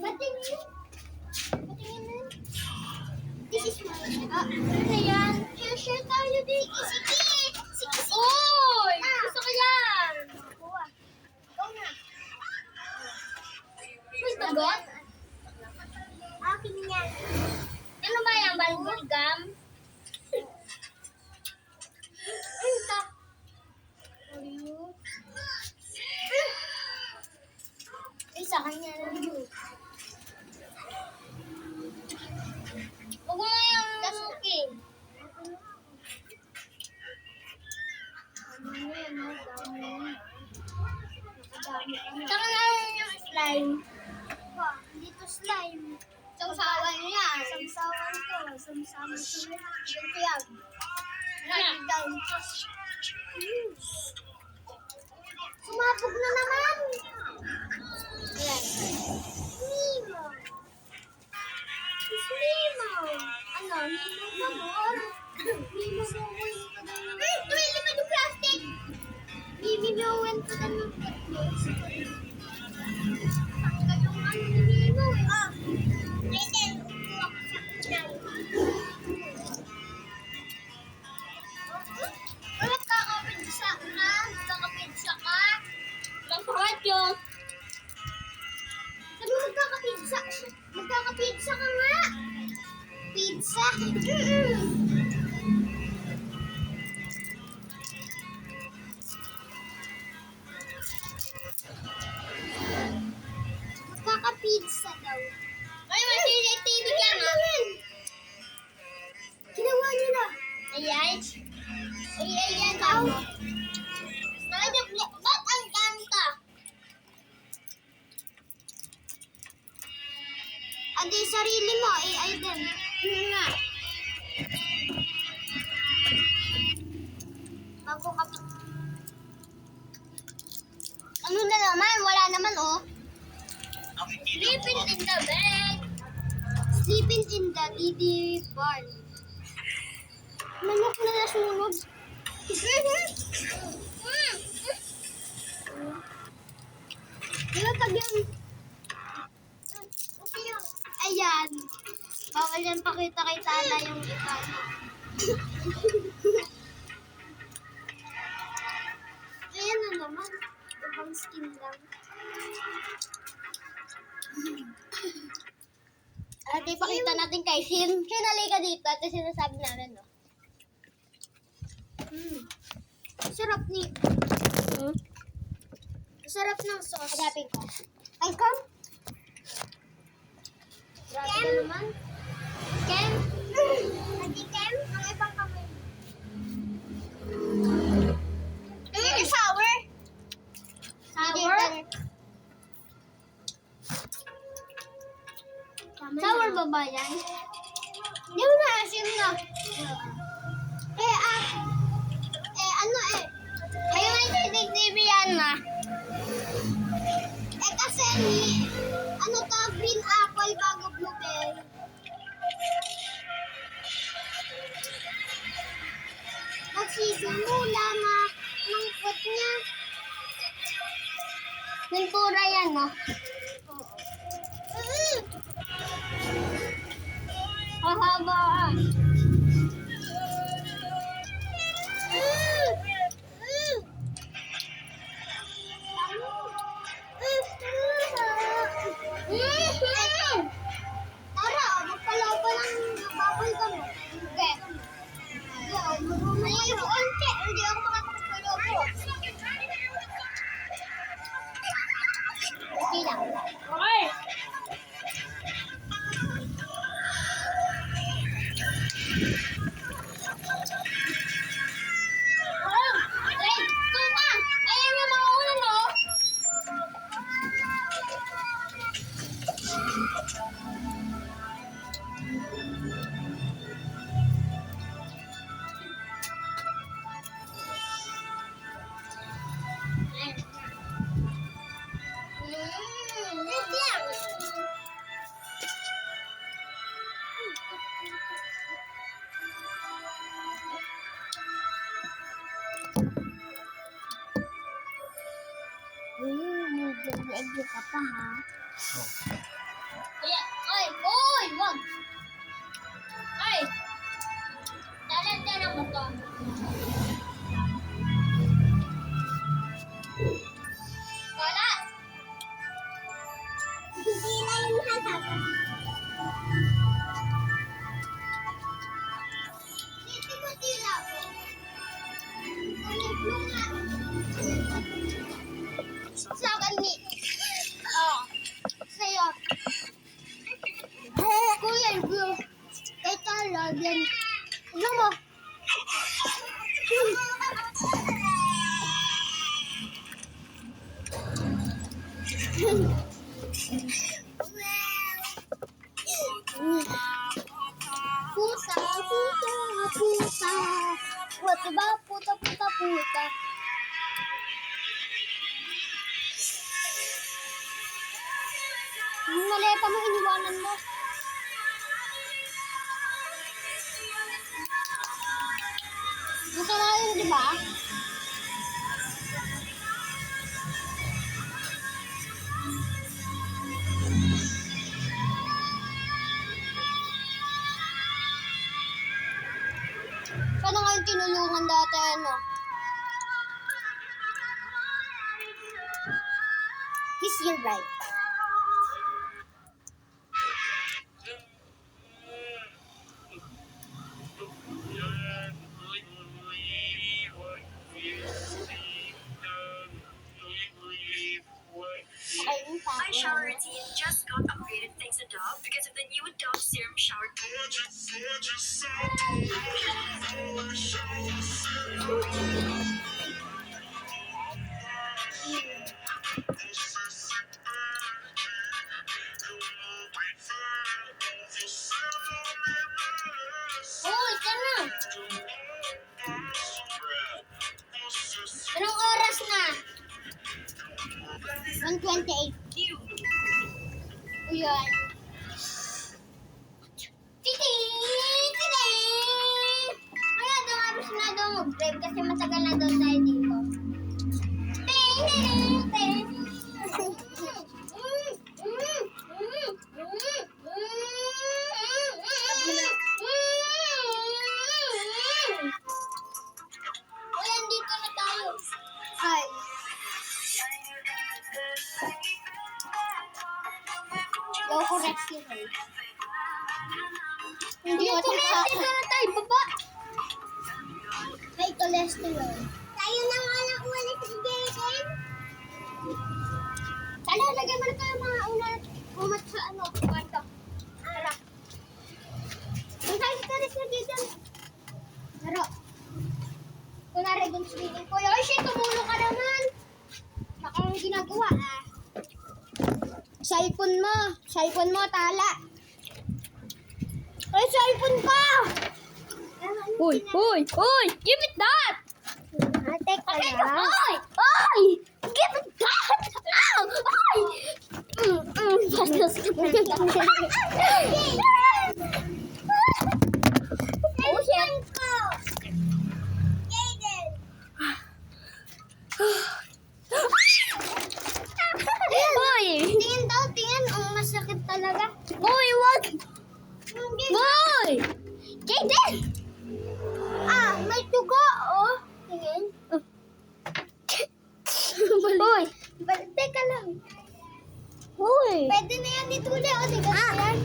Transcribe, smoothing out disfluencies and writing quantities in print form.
Patingin. Patingin na. This is my... ano yan? Share tayo dito. Sige! Sige! Uy! Gusto ko yan! Kuha. Ikaw na. May tugot? Akin yan. Ano ba yan? Balbol gum? Ito. Isa kanya na yun. Huwag mo yung nasukin. Saka na yung slime. Dito slime. Sawsawan yan. Samsawan ko. Samsawan ko. Ito yan. Yan. Sumabog na naman. Yan. Nemo. It's Nemo. Ano? Nemo ba mo? Nemo mo went to the... Tumili mo yung plastic. Nemo mo went to the... Yung ano ni Nemo eh. Oh. Later, upo ako sa kanya. Magkakapidsa ka? Magkakapidsa ka? Magkakadyo. Sabi mo magkakapizza. Magkakapizza ka nga. Pizza. Magkakapizza daw. Ay, may CCTV ka nga. Ginawa nila. Ayan. Ayan ako. Ba't ang ganta? Adi, sarili mo. AI din. Yun nga. Bago ka... Ano na naman? Wala naman, oh. Sleeping in the bed. Sleeping in the DD barn. Manok na nasunog. Diba pag yung... Okay yun. Ayan. Bawal yan pakita kay Tala yung iba. Ayan na naman. Ibang skin lang. At ipakita natin kay Sin. Sinali ka dito at sinasabi namin, no? Sarap ni... Sarap ng sauce. Hanapin ko. Ay, Kem? Grabe Kem? ka naman. Kem? Adi Kem? Ang ibang kamay. Sour? Sour? Sour ba ba yan? Di mo maasim na. Ano eh. Ayun ay CCTV yan, ma. Kasi ni, ano to, green apple bago blueberry. Magsisimula na ng foot niya. Pintura yan, no? Kahabaan. Tara, magpalaw pa ng bubble gum. Okay. Ay, onte. Hindi ako makakapagpalaw po. Okay lang. Okay. Nag-egyo ka pa, ha? Kaya, ay, oy, wag. Ay, talentera mo to. Wala. Hindi na yung hatap. Dito mo sila ko. Sa akin ni. Oh, sa'yo. Kuya, bro. Ito, lagyan. Ano mo? Puta, puta, puta. Puta ba? Puta, puta, puta. Yung maleta mo, iniwanan mo. Masama yun, di ba? Paano nga yung tinulungan dati, ano? He's your right. Okay, yung My tao. shower routine just got upgraded thanks to Dove because of the new Dove Serum Shower. Oh, ito na. Anong oras na? 128. Uyan. Titing! Titing! Kaya daw nga gusto na daw mag-drive kasi matagal na daw tayo dito. Ting! Ting! Ting! Uy, andito na tayo. Ay. Go correct you, Ray. Hindi Dito ko na tayo, baba. May cholesterol. Tayo na nga lang ulit si Jaden. Sana, lagyan mo na tayo mga una umat sa ano, kwarto. Tara. Kung tayo sa taris na dito. Pero, kunwari dun sa dito ko, ay, shit, tumulong ka naman. Baka ang ginagawa, ah. Cellphone mo, tala. Ay, cellphone ka! Uy! Give it that! Teka Okay, lang. oy! Oy! Give it that! Ow! Oy! Bastos ka na lang. Oh, shit. ko! Jaden! Uy! Tingin daw, tingin. Ang masakit talaga. Uy, wag! Hindi. Uy! Jaden! Ah, may tugo, oh. Tingin. Uy! Teka lang. Uy! Pwede na yan ni Tule, oh. Diba yan?